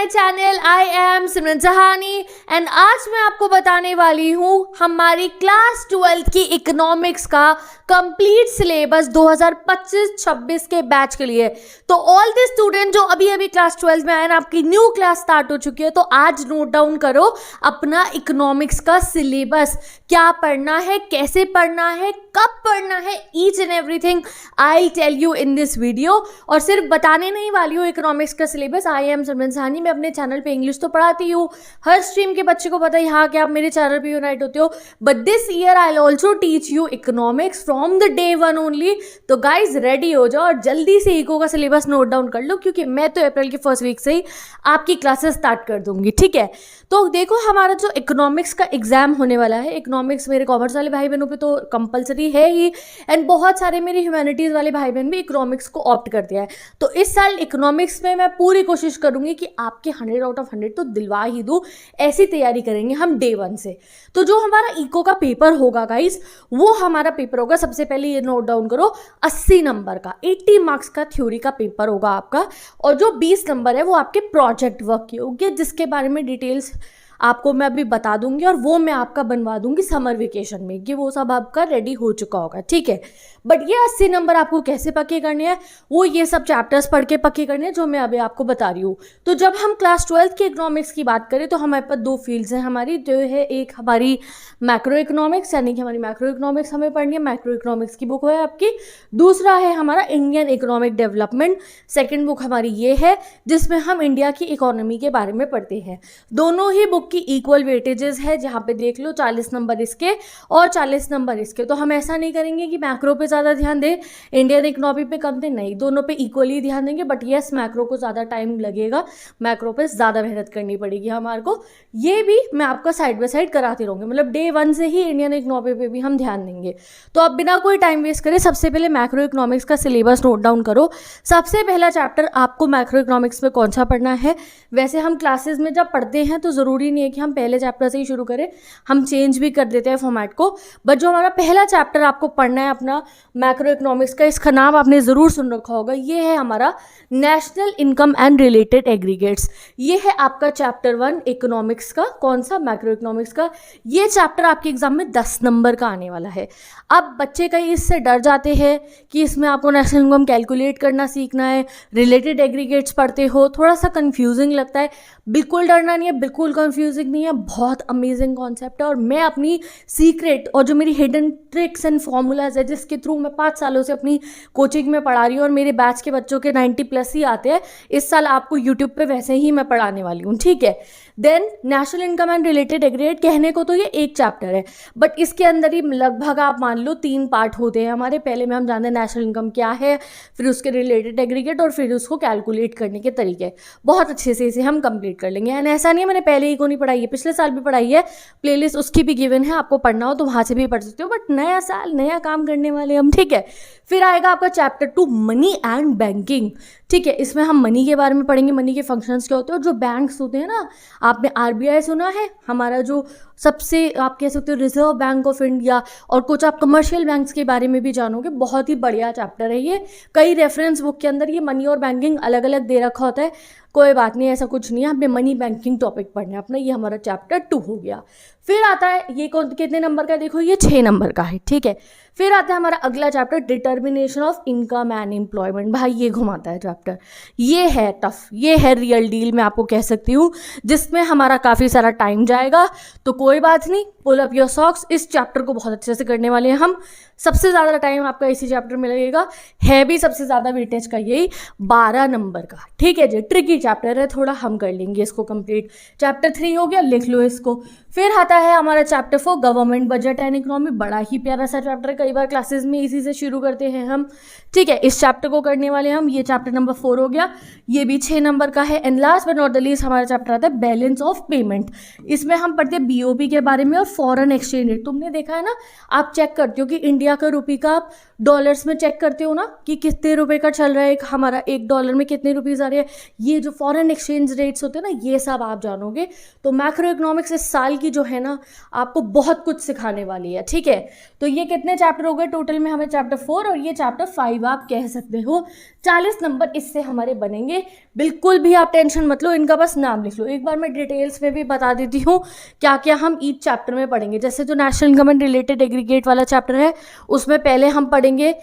My channel. I am Simran Sahani and आज मैं आपको बताने वाली हूँ हमारी क्लास 12 की इकोनॉमिक्स का कंप्लीट सिलेबस 2025-26 के बैच के लिए। तो ऑल द स्टूडेंट जो अभी अभी क्लास 12 में आए ना, आपकी न्यू क्लास स्टार्ट हो चुकी है, तो आज नोट डाउन करो अपना इकोनॉमिक्स का सिलेबस, क्या पढ़ना है, कैसे पढ़ना है, कब पढ़ना है, each and everything I tell you in this video. और सिर्फ बताने नहीं वाली हूँ इकोनॉमिक्स का syllabus. I am Simran Sahani. मैं अपने चैनल पे इंग्लिश तो पढ़ाती हूँ, हर स्ट्रीम के बच्चे को पता है यहाँ कि आप मेरे चैनल पे यूनाइट होते हो, but this year I also teach you economics from the day one only. तो गाइज रेडी हो जाओ और जल्दी से इको का सिलेबस नोट डाउन कर लो, क्योंकि मैं तो अप्रैल की फर्स्ट वीक से ही आपकी क्लासेस स्टार्ट कर दूंगी। ठीक है, तो देखो हमारा जो इकोनॉमिक्स का एग्जाम होने वाला है, इकोनॉमिक्स मेरे कॉमर्स वाले भाई बहनों पे तो कंपलसरी है ही, एंड बहुत सारे मेरे ह्यूमैनिटीज़ वाले भाई बहन भी इकोनॉमिक्स को ऑप्ट कर दिया है। तो इस साल इकोनॉमिक्स में मैं पूरी कोशिश करूंगी कि आपके 100 आउट ऑफ 100 तो दिलवा ही दूँ। ऐसी तैयारी करेंगे हम डे वन से। तो जो हमारा इको का पेपर होगा गाइस, वो हमारा पेपर होगा, सबसे पहले ये नोट डाउन करो, 80 नंबर का, 80 मार्क्स का थ्योरी का पेपर होगा आपका, और जो 20 नंबर है वो आपके प्रोजेक्ट वर्क के होंगे, जिसके बारे में डिटेल्स आपको मैं अभी बता दूंगी, और वो मैं आपका बनवा दूंगी समर वेकेशन में, कि वो सब आपका रेडी हो चुका होगा। ठीक है, बट ये 80 नंबर आपको कैसे पक्के करने हैं, वो ये सब चैप्टर्स पढ़ के पक्के करने हैं जो मैं अभी आपको बता रही हूँ। तो जब हम क्लास 12 के इकोनॉमिक्स की बात करें तो हमारे पास दो फील्ड्स हैं हमारी, जो है एक हमारी मैक्रो इकोनॉमिक्स, यानी कि हमारी मैक्रो इकोनॉमिक्स हमें पढ़नी है, मैक्रो इकोनॉमिक्स की बुक है आपकी। दूसरा है हमारा Indian economic development, second book हमारी ये है, जिसमें हम इंडिया की इकोनॉमी के बारे में पढ़ते हैं। दोनों ही बुक की इक्वल वेटेजेस है, जहाँ पे देख लो 40 नंबर इसके और 40 नंबर इसके। तो हम ऐसा नहीं करेंगे कि मैक्रो पे ज़्यादा ध्यान दें, इंडियन इकोनॉमी पे कम दें, नहीं, दोनों पे इक्वली ध्यान देंगे। बट यस, मैक्रो को ज़्यादा टाइम लगेगा, मैक्रो पे ज़्यादा मेहनत करनी पड़ेगी हमारे को। ये भी मैं आपका साइड बाय साइड कराती रहूँगी, मतलब डे वन से ही इंडियन इकोनॉमी पे भी हम ध्यान देंगे। तो अब बिना कोई टाइम वेस्ट करें सबसे पहले मैक्रो इकोनॉमिक्स का सिलेबस नोट डाउन करो। सबसे पहला चैप्टर आपको मैक्रो इकोनॉमिक्स में कौन सा पढ़ना है। वैसे हम क्लासेस में जब पढ़ते हैं तो ज़रूरी नहीं है कि हम पहले चैप्टर से ही शुरू करें, हम चेंज भी कर देते हैं फॉर्मेट को। बट जो हमारा पहला चैप्टर आपको पढ़ना है अपना मैक्रो इकोनॉमिक्स का, इसका नाम आपने ज़रूर सुन रखा होगा, ये है हमारा national income and related aggregates. ये है आपका चैप्टर 1 इकोनॉमिक्स का। कौन सा? मैक्रो इकोनॉमिक्स का। ये चैप्टर आपके एग्जाम में 10 नंबर का आने वाला है। अब बच्चे कई इससे डर जाते हैं कि इसमें आपको नेशनल इनकम कैलकुलेट करना सीखना है, रिलेटेड एग्रीगेट्स पढ़ते हो, थोड़ा सा कंफ्यूजिंग लगता है। बिल्कुल डरना नहीं है, बिल्कुल कंफ्यूजिंग नहीं है, बहुत अमेजिंग कॉन्सेप्ट है। और मैं अपनी सीक्रेट और जो मेरी हिडन ट्रिक्स एंड फॉर्मूलाज है, जिसके थ्रू मैं 5 सालों से अपनी कोचिंग में पढ़ा रही हूँ, और मेरे बैच के बच्चों के 90+ ही आते हैं, इस साल आपको यूट्यूब पे वैसे ही मैं पढ़ाने वाली हूँ। ठीक है, then national income and related aggregate, कहने को तो ये एक चैप्टर है, बट इसके अंदर ही लगभग आप मान लो 3 पार्ट होते हैं हमारे। पहले में हम जानते हैं नेशनल इनकम क्या है, फिर उसके रिलेटेड एग्रीगेट, और फिर उसको कैलकुलेट करने के तरीके। बहुत अच्छे से इसे हम कंप्लीट कर लेंगे। एंड ऐसा नहीं है मैंने पहले ही को नहीं पढ़ाई है, पिछले साल भी पढ़ाई है, प्लेलिस्ट उसकी भी गिवन है, आपको पढ़ना हो तो वहाँ से भी पढ़ सकते हो। बट नया साल नया काम करने वाले हम। ठीक है, फिर आएगा आपका चैप्टर 2 मनी एंड बैंकिंग। ठीक है, इसमें हम मनी के बारे में पढ़ेंगे, मनी के फंक्शंस क्या होते हैं, और जो बैंक्स होते हैं ना, आपने RBI सुना है, हमारा जो सबसे आप कह सकते हो रिजर्व बैंक ऑफ इंडिया, और कुछ आप कमर्शियल बैंक्स के बारे में भी जानोगे। बहुत ही बढ़िया चैप्टर है ये। कई रेफरेंस बुक के अंदर ये मनी और बैंकिंग अलग अलग दे रखा होता है, कोई बात नहीं, ऐसा कुछ नहीं है, हमने मनी बैंकिंग टॉपिक पढ़ना है अपना। ये हमारा चैप्टर 2 हो गया। फिर आता है ये कितने नंबर का है, देखो ये 6 नंबर का है। ठीक है, फिर आता है हमारा अगला chapter determination of income and employment. भाई ये घुमाता है चैप्टर, ये है टफ, ये है रियल डील, मैं आपको कह सकती हूँ, जिसमें हमारा काफ़ी सारा टाइम जाएगा। तो कोई बात नहीं, पुल अप योर सॉक्स, इस चैप्टर को बहुत अच्छे से करने वाले हैं हम। सबसे ज़्यादा टाइम आपका इसी चैप्टर में लगेगा, है भी सबसे ज़्यादा वेटेज का यही, 12 नंबर का। ठीक है जी, ट्रिकी चैप्टर है थोड़ा, हम कर लेंगे इसको कंप्लीट। चैप्टर 3 हो गया, लिख लो इसको। फिर आता है हमारा chapter 4 government budget and economy. बड़ा ही प्यारा सा चैप्टर है, कई बार क्लासेस में इसी से शुरू करते हैं हम। ठीक है, इस चैप्टर को करने वाले हम। ये चैप्टर नंबर 4 हो गया, ये भी 6 नंबर का है। And last but not the least हमारा चैप्टर आता है बैलेंस ऑफ पेमेंट। इसमें हम पढ़ते हैं BOP के बारे में और फॉरेन एक्सचेंज रेट। तुमने देखा है ना, आप चेक करते हो कि इंडिया का रुपये का आप डॉलर्स में चेक करते हो ना, कि कितने रुपए का चल रहा है, हमारा 1 डॉलर में कितने रुपीज़ आ रहे हैं। ये जो फॉरेन एक्सचेंज रेट्स होते हैं ना, ये सब आप जानोगे। तो मैक्रो इकोनॉमिक्स इस साल की जो है ना, आपको बहुत कुछ सिखाने वाली है। ठीक है, तो ये कितने चैप्टर हो गए टोटल में, हमें चैप्टर 4 और ये चैप्टर 5 आप कह सकते हो, 40 नंबर इससे हमारे बनेंगे। बिल्कुल भी आप टेंशन मत लो, इनका बस नाम लिख लो। एक बार मैं डिटेल्स में भी बता देती हूँ क्या क्या हम ईच चैप्टर में पढ़ेंगे। जैसे जो national income and related aggregate वाला चैप्टर है, उसमें पहले हम पढ़ेंगे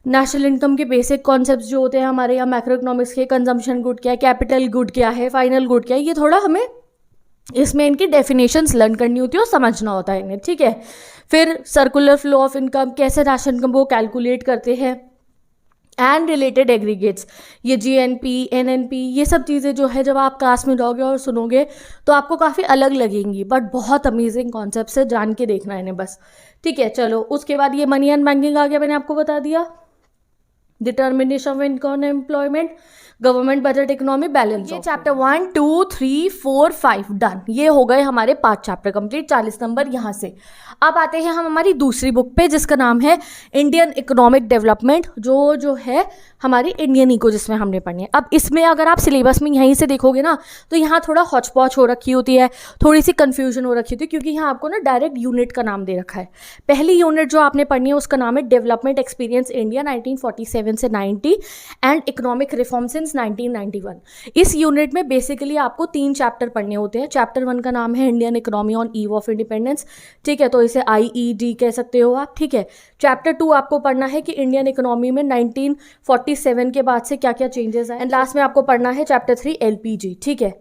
नेशनल इनकम के बेसिक कॉन्सेप्ट्स जो होते हैं हमारे यहाँ मैक्रो इकोनॉमिक्स के। कंजम्पशन गुड क्या है, कैपिटल गुड क्या है, फाइनल गुड क्या है, ये थोड़ा हमें इसमें इनकी डेफिनेशंस लर्न करनी होती है और समझना होता है इन्हें, ठीक है। फिर सर्कुलर फ्लो ऑफ इनकम, कैसे नेशनल इनकम वो कैलकुलेट करते हैं, एंड रिलेटेड एग्रीगेट्स, ये जीएनपी, एनएनपी, ये सब चीज़ें जो है जब आप क्लास में जाओगे और सुनोगे तो आपको काफ़ी अलग लगेंगी, बट बहुत अमेजिंग कॉन्सेप्ट है, जान के देखना है इन्हें बस, ठीक है। चलो उसके बाद ये मनी एंड बैंकिंग आ गया, मैंने आपको बता दिया। Determination of income employment, government budget, economy, balance. ये चैप्टर 1 2 3 4 5 डन, ये हो गए हमारे 5 चैप्टर कंप्लीट, 40 नंबर यहाँ से। अब आते हैं हम हमारी दूसरी बुक पे जिसका नाम है इंडियन इकोनॉमिक डेवलपमेंट, जो है हमारी इंडियन इको, जिसमें हमने पढ़नी है। अब इसमें अगर आप सिलेबस में यहीं से देखोगे ना तो यहाँ थोड़ा हौच पौच हो रखी होती है, थोड़ी सी कन्फ्यूजन हो रखी होती है, क्योंकि यहाँ आपको ना डायरेक्ट यूनिट का नाम दे रखा है। पहली यूनिट जो आपने पढ़नी है उसका नाम है डेवलपमेंट एक्सपीरियंस इंडिया 1947 से 90 एंड इकोनॉमिक रिफॉर्म सिंस 1991। इस यूनिट में बेसिकली आपको 3 चैप्टर पढ़ने होते हैं। चैप्टर 1 का नाम है Indian economy on eve of independence, ठीक है, तो इसे IED कह सकते हो आप, ठीक है। चैप्टर 2 आपको पढ़ना है कि इंडियन इकोनॉमी में 1947 के बाद से क्या क्या चेंजेस आए, एंड लास्ट में आपको पढ़ना है चैप्टर 3 LPG, ठीक है।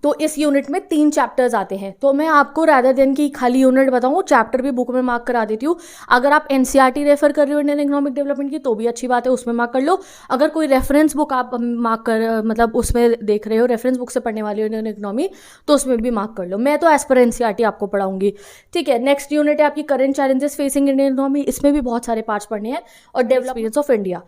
तो इस यूनिट में 3 चैप्टर्स आते हैं। तो मैं आपको रादर देन की खाली यूनिट बताऊँ, चैप्टर भी बुक में मार्क करा देती हूँ। अगर आप NCERT रेफर कर रहे हो इंडियन इकोनॉमिक डेवलपमेंट की तो भी अच्छी बात है, उसमें मार्क कर लो। अगर कोई रेफरेंस बुक आप मार्क कर मतलब उसमें देख रहे हो, रेफरेंस बुक से पढ़ने वाली हो इंडियन इकोनॉमी, तो उसमें भी मार्क कर लो। मैं तो एज पर NCERT आपको पढ़ाऊंगी, ठीक है। नेक्स्ट यूनिट है आपकी current challenges facing Indian economy, इसमें भी बहुत सारे पार्ट्स पढ़ने हैं, और डेवलपमेंट ऑफ इंडिया।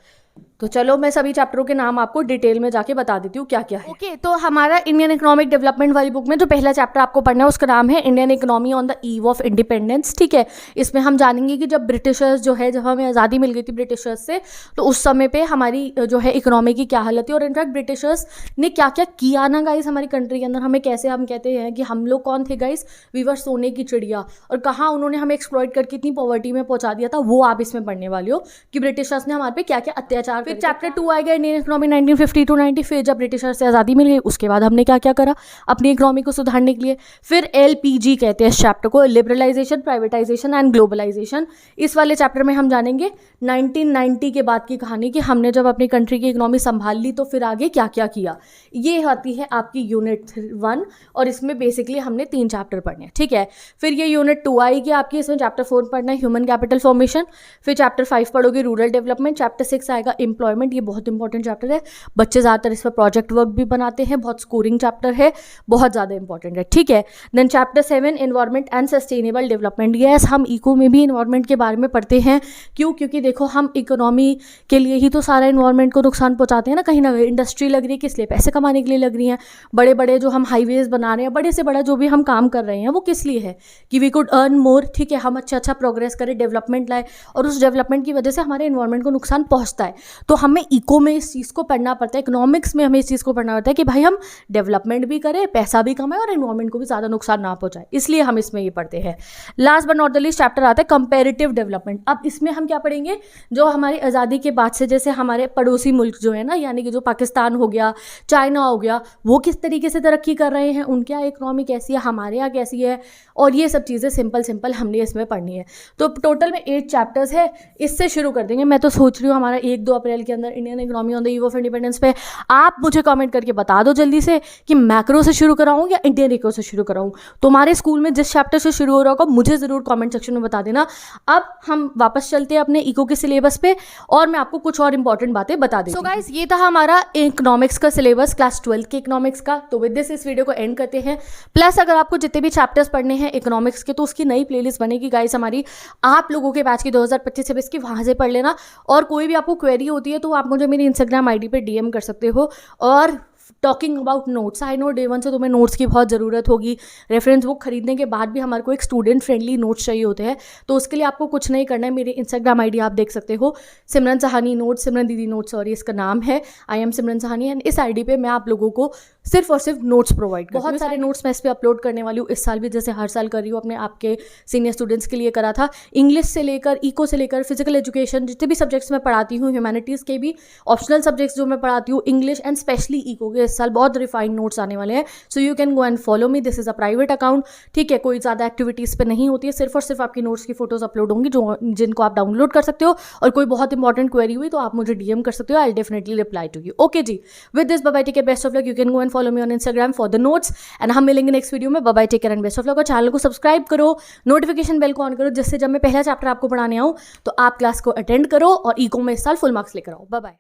तो चलो मैं सभी चैप्टरों के नाम आपको डिटेल में जाके बता देती हूँ क्या क्या है। ओके, तो हमारा इंडियन इकोनॉमिक डेवलपमेंट वाली बुक में जो पहला चैप्टर आपको पढ़ना है उसका नाम है Indian economy on the eve of independence, ठीक है। इसमें हम जानेंगे कि जब ब्रिटिशर्स जो है, जब हमें आज़ादी मिल गई थी ब्रिटिशर्स से, तो उस समय पे हमारी जो है इकोनॉमी की क्या हालत थी, और इनफैक्ट ब्रिटिशर्स ने क्या क्या किया ना गाइस हमारी कंट्री के अंदर। हमें कैसे, हम कहते हैं कि हम लोग कौन थे गाइस, वी वर सोने की चिड़िया, और कहाँ उन्होंने हमें एक्सप्लॉइट करके इतनी पॉवर्टी में पहुंचा दिया था, वो आप इसमें पढ़ने वाले हो कि ब्रिटिशर्स ने हमारे पे क्या क्या अत्याचार। फिर चैप्टर 2 आएगा इंडियन इकोनॉमी 1950 to 90, फिर जब ब्रिटिशर से आज़ादी मिल गई उसके बाद हमने क्या क्या करा अपनी इकोनॉमी को सुधारने के लिए। फिर LPG कहते हैं इस चैप्टर को, लिबरलाइजेशन, प्राइवेटाइजेशन एंड ग्लोबलाइजेशन। इस वाले चैप्टर में हम जानेंगे 1990 के बाद की कहानी, कि हमने जब अपनी कंट्री की इकोनॉमी संभाल ली तो फिर आगे क्या क्या किया। ये आती है आपकी यूनिट 1, और इसमें बेसिकली हमने 3 चैप्टर पढ़ने हैं, ठीक है। फिर ये यूनिट 2 आएगी आपकी, इसमें चैप्टर 4 पढ़ना है ह्यूमन कैपिटल फॉर्मेशन। फिर चैप्टर 5 पढ़ोगे रूरल डेवलपमेंट। चैप्टर 6 आएगा एम्प्लॉयमेंट, ये बहुत इंपॉर्टेंट चैप्टर है, बच्चे ज़्यादातर इस पर प्रोजेक्ट वर्क भी बनाते हैं, बहुत स्कोरिंग चैप्टर है, बहुत ज़्यादा इंपॉर्टेंट है, ठीक है। Then chapter 7 environment and sustainable development. Yes, हम इको में भी एनवायरनमेंट के बारे में पढ़ते हैं, क्यों, क्योंकि देखो हम इकोनॉमी के लिए ही तो सारा एनवायरनमेंट को नुकसान पहुंचाते हैं ना कहीं इंडस्ट्री लग रही है, किस लिए, पैसे कमाने के लिए लग रही हैं। बड़े बड़े जो हम हाईवेज बना रहे हैं, बड़े से बड़ा जो भी हम काम कर रहे हैं, वो किस लिए है कि वी कुड अर्न मोर, ठीक है, हम अच्छा प्रोग्रेस करें, डेवलपमेंट लाए, और उस डेवलपमेंट की वजह से हमारे एनवायरनमेंट को नुकसान पहुंचता है। तो हमें इको में इस चीज़ को पढ़ना पड़ता है, इकोनॉमिक्स में हमें इस चीज़ को पढ़ना पड़ता है कि भाई हम डेवलपमेंट भी करें, पैसा भी कमाएं, और एनवायरनमेंट को भी ज़्यादा नुकसान ना पहुंचाए, इसलिए हम इसमें ये पढ़ते हैं। Last but not the least chapter आता है कंपैरेटिव डेवलपमेंट। अब इसमें हम क्या पढ़ेंगे, जो हमारी आज़ादी के बाद से जैसे हमारे पड़ोसी मुल्क जो है ना, यानी कि जो पाकिस्तान हो गया, चाइना हो गया, वो किस तरीके से तरक्की कर रहे हैं, उनके यहाँ इकोनॉमी कैसी है, हमारे यहाँ कैसी है, और ये सब चीज़ें सिंपल हमने इसमें पढ़नी है। तो टोटल में 8 चैप्टर्स है, इससे शुरू कर देंगे। मैं तो सोच रही हूँ हमारा 1-2 अप्रैल के अंदर Indian economy on the eve of independence पे आप मुझे कमेंट करके बता दो जल्दी से कि मैक्रो से शुरू कराऊँ या इंडियन इको से शुरू कराऊँ। तुम्हारे स्कूल में जिस चैप्टर से शुरू हो रहा होगा मुझे ज़रूर कमेंट सेक्शन में बता देना। अब हम वापस चलते हैं अपने इको के सिलेबस पे, और मैं आपको कुछ और इंपॉर्टेंट बातें बता देती हूँ। सो गाइस, ये था हमारा इकोनॉमिक्स का सिलेबस, क्लास 12 के इकोनॉमिक्स का। तो विद दिस इस वीडियो को एंड करते हैं। प्लस अगर आपको जितने भी चैप्टर्स पढ़ने हैं इकोनॉमिक्स के, तो उसकी नई प्लेलिस्ट बनेगी गाइस हमारी, आप लोगों के बैच की 2025-26 की, वहाँ से पढ़ लेना। और कोई भी आपको क्वेरी होती है तो आप मुझे मेरी इंस्टाग्राम ID पे DM कर सकते हो, और talking about notes, I know day 1 से तुम्हें नोट्स की बहुत ज़रूरत होगी। रेफरेंस बुक खरीदने के बाद भी हमारे को एक स्टूडेंट फ्रेंडली नोट्स चाहिए होते हैं, तो उसके लिए आपको कुछ नहीं करना है। मेरे इंस्टाग्राम आईडी आप देख सकते हो, सिमरन सहानी नोट्स, सिमरन दीदी नोट्स, सॉरी इसका नाम है, आई एम सिमरन सहानी। एंड इस आईडी पे मैं आप लोगों को सिर्फ और सिर्फ नोट्स प्रोवाइड करती हूँ। बहुत सारे नोट्स मैं इस पर अपलोड करने वाली हूँ इस साल भी, जैसे हर साल कर रही हूँ, अपने आपके सीनियर स्टूडेंट्स के लिए करा था। इंग्लिश से लेकर इको से लेकर फिजिकल एजुकेशन, जितने भी सब्जेक्ट्स मैं पढ़ाती हूँ, ह्यूमैनिटीज़ के भी ऑप्शनल सब्जेक्ट्स जो मैं पढ़ाती हूँ, इंग्लिश एंड स्पेशली इको के इस साल बहुत रिफाइंड नोट्स आने वाले हैं। So you can go and follow me, this is a private account, ठीक है। कोई ज़्यादा एक्टिविटीज़ पे नहीं होती है, सिर्फ और सिर्फ आपकी नोट्स की फोटोज अपलोड होंगी जिनको आप डाउनलोड कर सकते हो। और कोई बहुत इंपॉर्टेंट क्वेरी हुई तो आप मुझे डीएम कर सकते हो, I definitely reply to you. Okay जी, with this bye bye, take care, best of luck. You can go and follow me on Instagram for the notes and हम मिलेंगे नेक्स्ट वीडियो में। Bye bye, take care and best of luck. और channel को subscribe करो, notification bell को on करो, जिससे जब मैं पहला चैप्टर आपको पढ़ाने आऊँ तो आप क्लास को अटेंड करो और इको में इस साल फुल मार्क्स लेकर आओ। Bye bye.